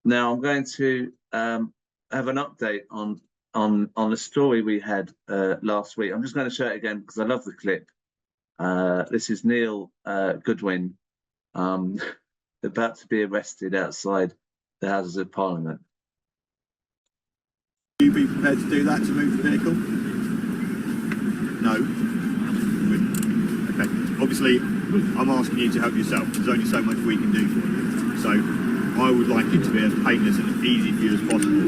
Now I'm going to have an update on the story we had last week. I'm just going to show it again because I love the clip. This is Neil Goodwin about to be arrested outside the Houses of Parliament. Will you be prepared to do that, to move the vehicle? No? Okay. Obviously, I'm asking you to help yourself. There's only so much we can do for you. So, I would like it to be as painless and as easy for you as possible.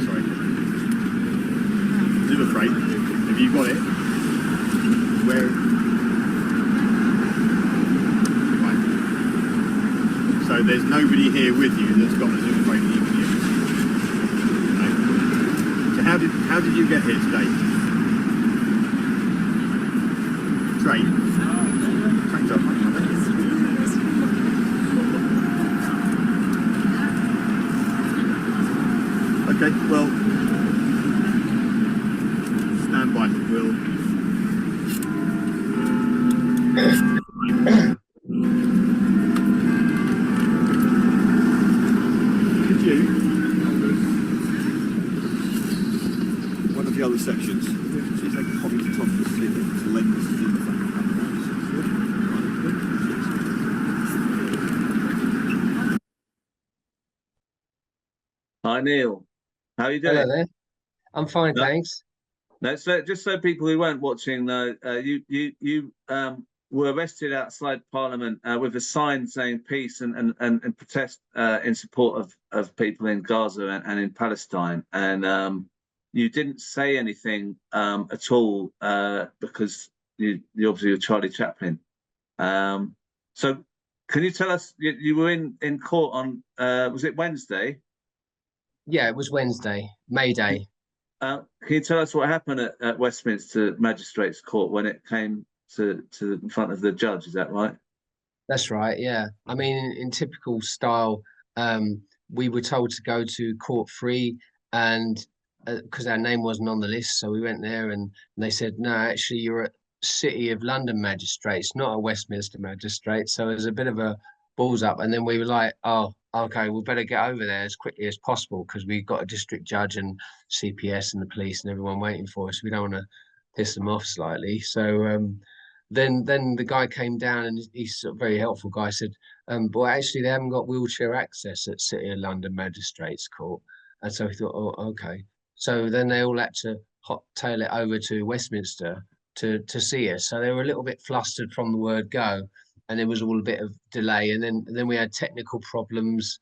Sorry. Do afraid. Have you got it? Where? Right. So there's nobody here with you that's got the Zoom frame that you can use. No. So how did you get here today? Train? Train's up. Okay, well, stand by. Could you, one of the other sections, see if they can copy the top of the ceiling to lend this to the front. Hi Neil, how are you doing? Hello there. I'm fine, thanks. No, so just so people who weren't watching know, you were arrested outside Parliament with a sign saying peace and protest in support of people in Gaza and in Palestine, and you didn't say anything at all because you obviously were Charlie Chaplin. So can you tell us, you were in court on was it Wednesday? Yeah, it was Wednesday, May Day. Can you tell us what happened at Westminster Magistrates Court when it came to in front of the judge? Is that right? That's right, yeah. I mean, in typical style, we were told to go to court free, and because our name wasn't on the list, so we went there and they said, no, actually, you're at City of London Magistrates, not a Westminster Magistrate. So it was a bit of a balls up. And then we were like, oh, okay, we better get over there as quickly as possible because we've got a district judge and CPS and the police and everyone waiting for us. We don't want to piss them off slightly. So then the guy came down and he's a very helpful guy, said, but actually they haven't got wheelchair access at City of London Magistrates Court. And so we thought, oh, okay. So then they all had to hot-tail it over to Westminster to see us. So they were a little bit flustered from the word go, and there was all a bit of delay. And then we had technical problems.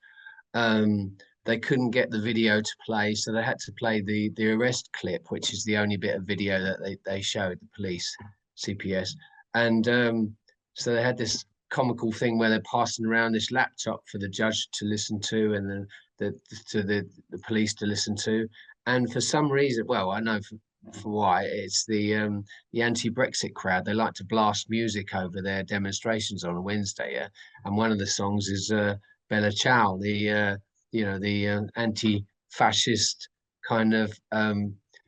They couldn't get the video to play, so they had to play the arrest clip, which is the only bit of video that they showed, the police, CPS. And so they had this comical thing where they're passing around this laptop for the judge to listen to and the police to listen to. And for some reason, well, I know for why, it's the anti-Brexit crowd. They like to blast music over their demonstrations on a Wednesday, yeah? And one of the songs is Bella Ciao, the anti-fascist kind of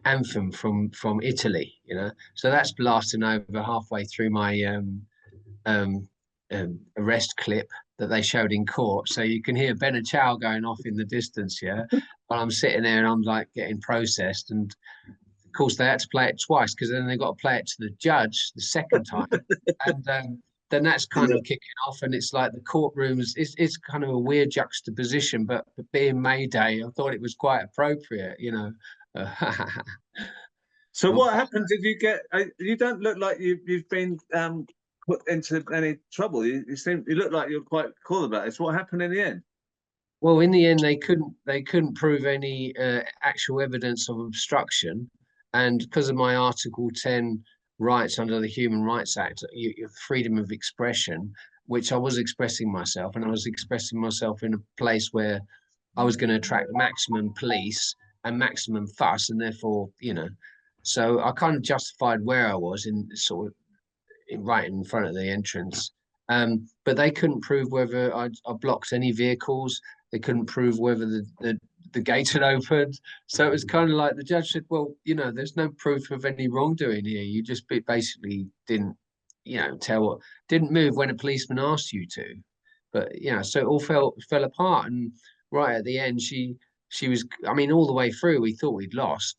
anthem from Italy, you know. So that's blasting over halfway through my arrest clip that they showed in court. So you can hear Bella Ciao going off in the distance, yeah. While I'm sitting there and I'm like getting processed, and of course they had to play it twice because then they got to play it to the judge the second time, and then that's kind of kicking off, and it's like the courtrooms. It's kind of a weird juxtaposition, but being May Day, I thought it was quite appropriate, you know. So what happened? Did you get? You don't look like you've been put into any trouble. You look like you're quite cool about this. What happened in the end? Well, in the end, they couldn't prove any actual evidence of obstruction, and because of my Article 10 rights under the Human Rights Act, your freedom of expression, which I was expressing myself, and I was expressing myself in a place where I was going to attract maximum police and maximum fuss, and therefore, you know, so I kind of justified where I was in sort of right in front of the entrance. But they couldn't prove whether I blocked any vehicles. They couldn't prove whether the gate had opened. So it was kind of like the judge said, well, you know, there's no proof of any wrongdoing here. You just basically didn't, you know, didn't move when a policeman asked you to. But you know, so it all fell apart. And right at the end, she was, I mean, all the way through, we thought we'd lost,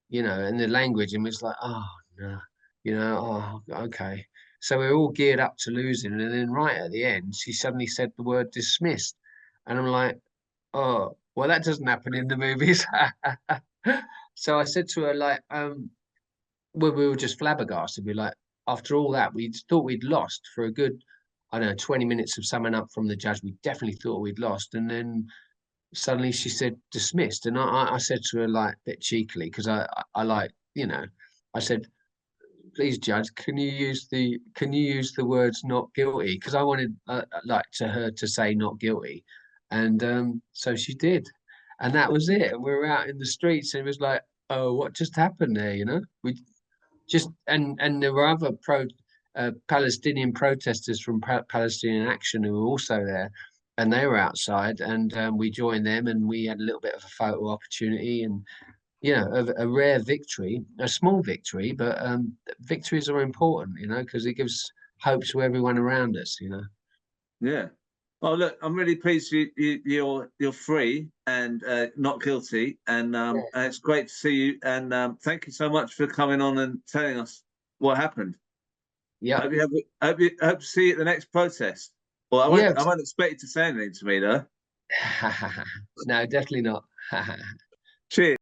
you know, and the language, and was like, oh no, you know, oh okay. So we were all geared up to losing, and then right at the end, she suddenly said the word dismissed, and I'm like, oh, well, that doesn't happen in the movies. So I said to her, like, well, we were just flabbergasted. We're like, after all that, we thought we'd lost for a good, I don't know, 20 minutes of summing up from the judge. We definitely thought we'd lost. And then suddenly she said dismissed. And I said to her, like, a bit cheekily, because I like, you know, I said, please, judge, can you use the words not guilty? Because I wanted like to her to say not guilty. And so she did. And that was it. And we were out in the streets, and it was like, oh, what just happened there? You know, we just, and there were other Palestinian protesters from Palestinian Action who were also there, and they were outside, and we joined them, and we had a little bit of a photo opportunity, and you know, a rare victory, a small victory, but victories are important, you know, because it gives hope to everyone around us, you know. Yeah. Oh, look, I'm really pleased you're free and not guilty, and it's great to see you. And thank you so much for coming on and telling us what happened. Yeah, Hope to see you at the next protest. Well, yeah. I won't expect you to say anything to me though. No, definitely not. Cheers.